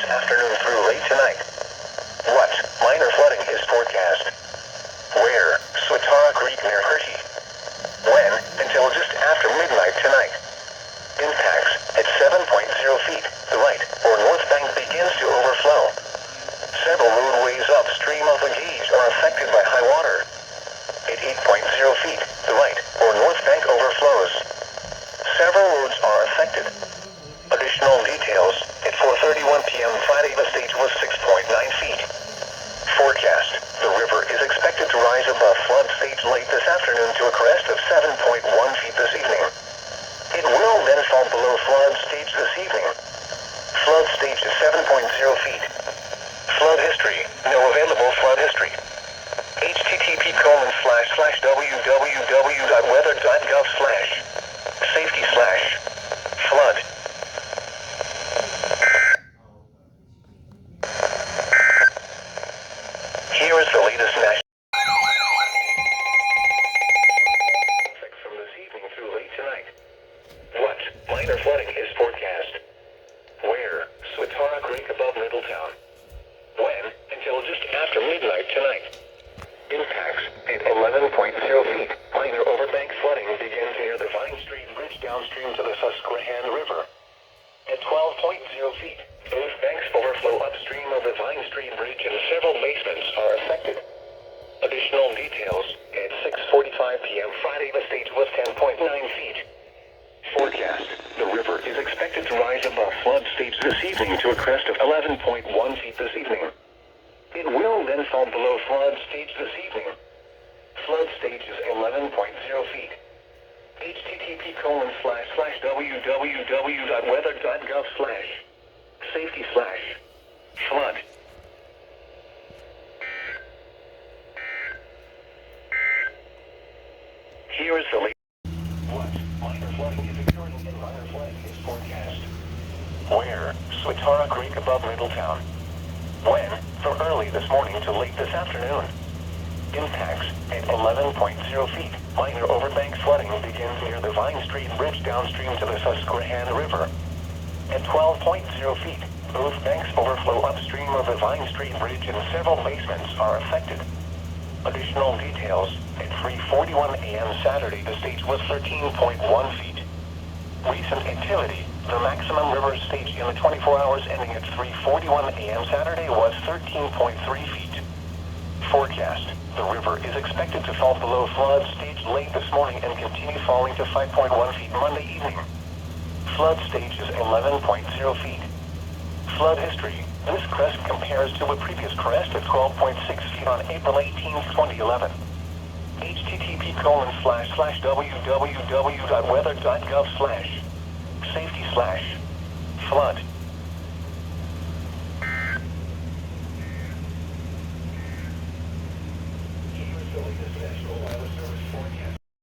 afternoon through late tonight. What minor flooding is forecast? Where? Swatara Creek near Hershey. When? Until just after midnight tonight. Impacts at 7.0 feet. The right or north bank begins to overflow. Several roadways upstream of the gauge are affected by high water. At 8.0 feet, the right or north bank overflows. Several roads are affected. Additional details, at 4:31 p.m. Friday the stage was 6.9 feet. Forecast, the river is expected to rise above flood stage late this afternoon to a crest of 7.1 feet this evening. It will then fall below flood stage this evening. Flood stage is 7.0 feet. Flood history, no available flood history. http://www.weather.gov/safety/flood. Here is the latest national from this evening through late tonight. What minor flooding is forecast? Where? Swatara Creek above Middletown. When? Until just after midnight tonight. Impacts at 11.0 feet. Minor overbank flooding begins near the Vine Street Bridge downstream to the Susquehanna River. At 12.0 feet, both banks overflow upstream of the Vine Street Bridge and several basements are affected. Additional details, at 6:45 p.m. Friday the stage was 10.9 feet. Forecast, the river is expected to rise above flood stage this evening to a crest of 11.1 feet this evening. It will then fall below flood stage this evening. Flood stage is 11.0 feet. http://www.weather.gov/safety/flood. Here is the latest. What minor flooding is occurring and minor flooding is forecast? Where? Swatara Creek above Middletown. When? From early this morning to late this afternoon. Impacts at 11.0 feet. Minor overbank flooding begins near the Vine Street Bridge downstream to the Susquehanna River. At 12.0 feet, both banks overflow upstream of the Vine Street Bridge and several basements are affected. Additional details, at 3:41 a.m. Saturday the stage was 13.1 feet. Recent activity, the maximum river stage in the 24 hours ending at 3:41 a.m. Saturday was 13.3 feet. Forecast, the river is expected to fall below flood stage late this morning and continue falling to 5.1 feet Monday evening. Flood stage is 11.0 feet. Flood history, this crest compares to a previous crest of 12.6 feet on April 18, 2011. http://www.weather.gov/safety/flood.